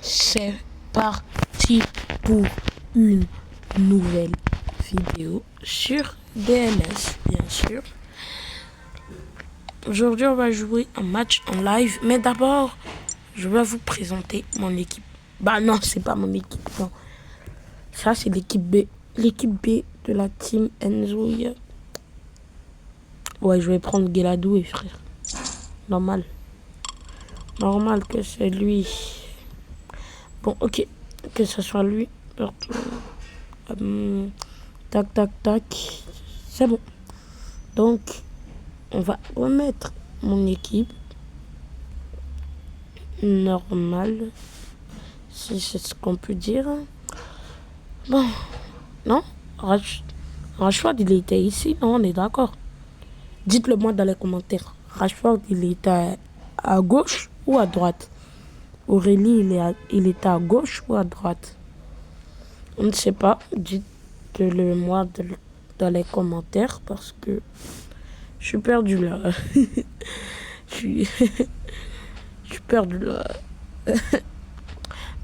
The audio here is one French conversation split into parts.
C'est parti pour une nouvelle vidéo sur DLS, bien sûr. Aujourd'hui, on va jouer un match en live, mais d'abord, je vais vous présenter mon équipe. Bah non, c'est pas mon équipe, non. Ça, c'est l'équipe B. L'équipe B de la team Enzo. Ouais, je vais prendre Gueladoué, frère. Normal. Normal que c'est lui. Bon, ok. Que ce soit lui. Tac, tac, tac. C'est bon. Donc, on va remettre mon équipe. Normal. Si c'est ce qu'on peut dire. Bon. Non? Rashford, il était ici. Non, on est d'accord. Dites-le moi dans les commentaires. Rashford, il était à gauche ou à droite? Aurélie, il était à gauche ou à droite? On ne sait pas. Dites-le moi dans les commentaires parce que je suis perdu là. je suis perdu là.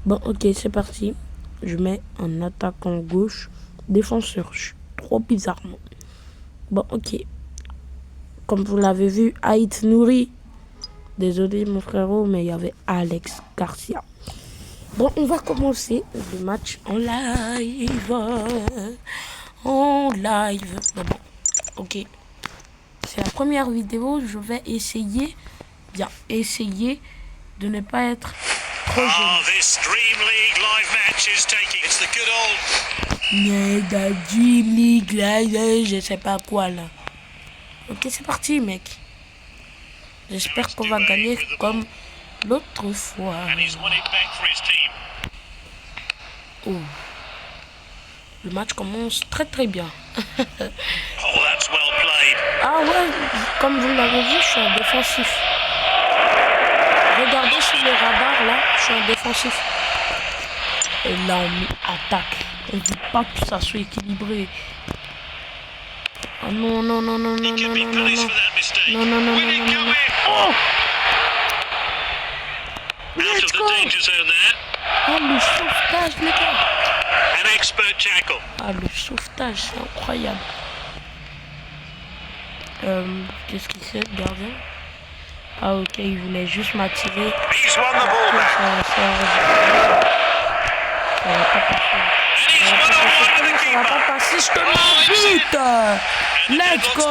Bon, ok, c'est parti. Je mets un attaquant gauche, défenseur. Je suis trop bizarrement. Bon, ok. Comme vous l'avez vu, Aït Nouri. Désolé mon frérot, mais il y avait Alex Garcia. Bon, on va commencer le match en live. En live. Bon, ok. C'est la première vidéo. Je vais essayer de ne pas être trop jeune. Dream League live, je sais pas quoi là. Ok, c'est parti, mec. J'espère qu'on va gagner comme l'autre fois. Oh. Le match commence très très bien. Ah ouais, comme vous l'avez vu, je suis en défensif. Regardez sur le radar là, je suis en défensif. Et là on attaque. On ne dit pas que ça soit équilibré. Oh non, non, non, non, non, non, non, non, non. Non, non, non, non, non, non, non. Oh! Let's go! Oh, le sauvetage, les gars! Ah, le sauvetage, c'est incroyable. Qu'est-ce qu'il fait, le gardien? Ah, ok, il voulait juste m'attirer. Ça va pas passer, je te mets but! Let's go!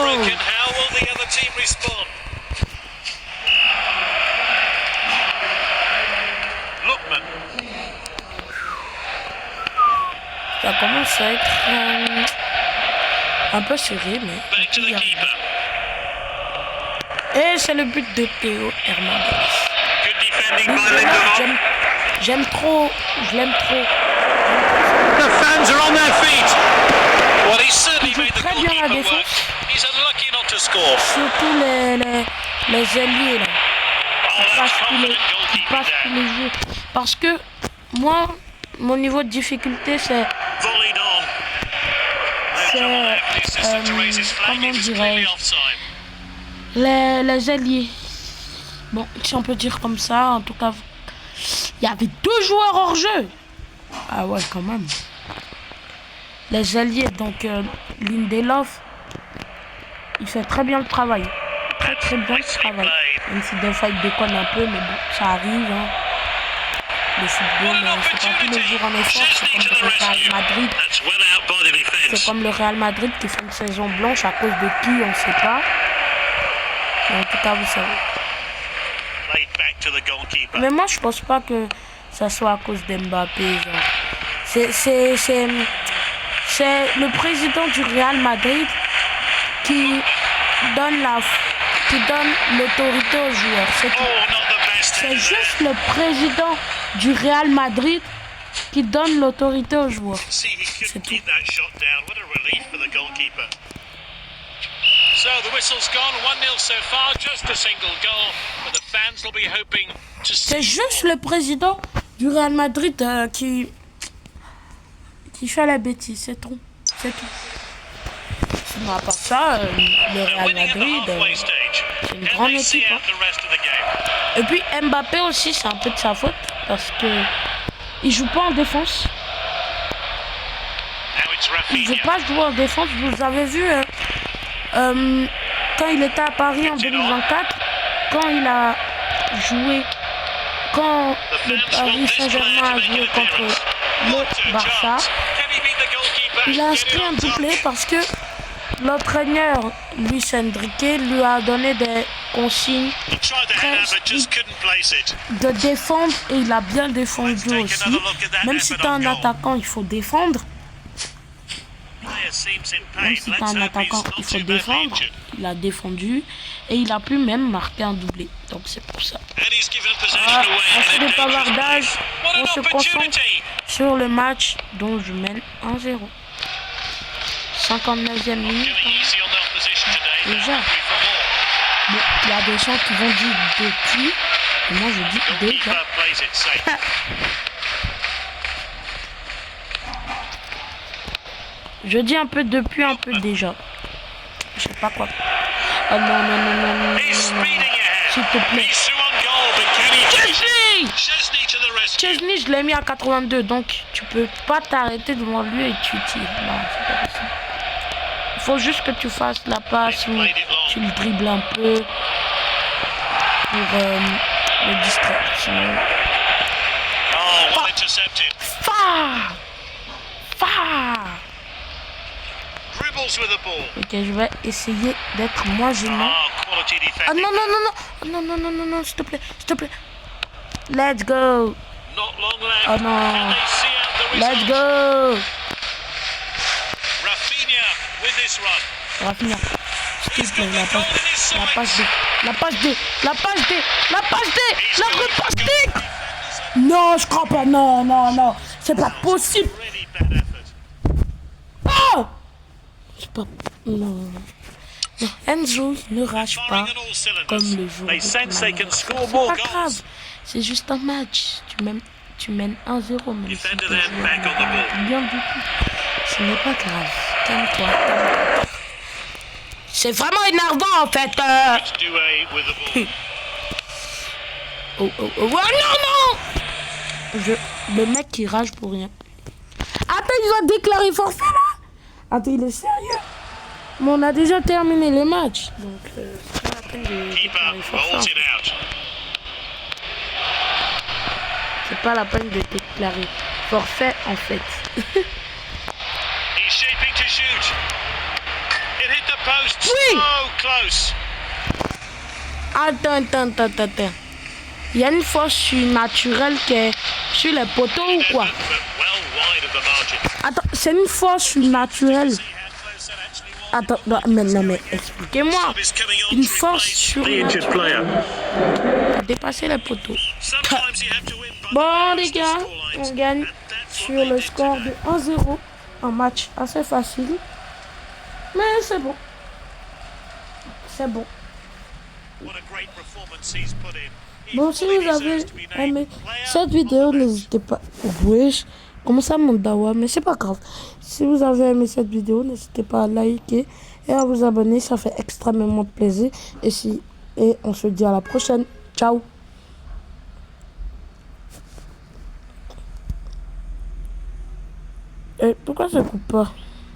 Ça commence à être un peu serré, mais... Et c'est le but de Théo Hernandez. J'aime trop, je l'aime trop. The fans are on their feet. Well, he's certainly made the goalkeeper work. He's unlucky not to score. Surtout les ailiers là. Ils passent tous les jeux. Parce que moi, mon niveau de difficulté c'est comment dirais-je, les ailiers. Bon, si on peut dire comme ça, en tout cas, il y avait 2 joueurs hors jeu. Ah ouais, quand même. Les alliés, donc Lindelof, il fait très bien le travail. Très très bien le travail. Même si des fois il déconne un peu, mais bon, ça arrive. Hein. Le football, c'est pas tous les jours en effort. C'est comme le Real Madrid. C'est comme le Real Madrid qui fait une saison blanche à cause de qui, on ne sait pas. Mais en tout cas, vous savez. Mais moi, je pense pas que ça soit à cause d'Mbappé. C'est le président du Real Madrid qui donne l'autorité aux joueurs. C'est juste le président du Real Madrid qui donne l'autorité aux joueurs. C'est tout. C'est juste le président du Real Madrid qui fait la bêtise, c'est tout. C'est tout. Sinon, à part ça, le Real Madrid, c'est une grande équipe. Hein. Et puis Mbappé aussi, c'est un peu de sa faute parce que il joue pas en défense. Il veut pas jouer en défense. Vous avez vu quand il était à Paris en 2024, quand il a joué, quand le Paris Saint-Germain a joué contre le Barça, il a inscrit un doublé parce que l'entraîneur Luis Enrique lui a donné des consignes très strictes de défendre et il a bien défendu aussi. Même si tu es un attaquant, il faut défendre. Même si tu es un attaquant, il faut défendre. Il a défendu et il a pu même marquer un doublé. Donc c'est pour ça. Assez de bavardage, on se concentre sur le match dont je mène 1-0. 59e minute. Déjà. Bon, il y a des gens qui vont dire depuis. Et moi je dis déjà. Je dis un peu depuis, un peu déjà. Je sais pas quoi. Oh non, non, non, non, non, non. S'il te plaît. Chesney, je l'ai mis à 82, donc tu peux pas t'arrêter devant lui et tu tires. Non, c'est pas possible. Il faut juste que tu fasses la passe ou tu le dribbles un peu pour le distraire. Sinon... Ok, je vais essayer d'être moins gênant. Oh non, non, non, non. Oh, non, non, non, non, non, s'il te plaît, s'il te plaît. Let's go. Oh non. Let's go. Rafinha. S'il te plaît, la passe D. La passe D. La passe D. La passe D. La repasse D. Non, je crois pas. Non, non, non. C'est pas possible. Oh! C'est pas... Non. Non. Enzo ne rage pas comme le jour. C'est pas grave. C'est juste un match. Tu mènes 1-0. Mais si bien du tout. Ce n'est pas grave. Calme-toi. C'est vraiment énervant en fait. Oh, oh, oh. Oh non, non. Le mec qui rage pour rien. Attends, il va déclarer forfait là. Attends, il est sérieux. Mais on a déjà terminé le match. Donc, c'est pas la peine de déclarer forfait. C'est pas la peine de déclarer forfait en fait. Oui. Attends. Il y a une force surnaturelle qui est sur les poteaux ou quoi? Attends, c'est une force surnaturelle. Attends, non, mais expliquez-moi. Une force surnaturelle. Dépasser les poteaux. Bon les gars, on gagne sur le score de 1-0. Un match assez facile. Mais c'est bon. C'est bon. Bon, si vous avez aimé cette vidéo, n'hésitez pas. Oui, comment ça mon dawa, mais c'est pas grave. Si vous avez aimé cette vidéo, n'hésitez pas à liker et à vous abonner, ça fait extrêmement plaisir. Et on se dit à la prochaine. Ciao. Et pourquoi ça coupe pas?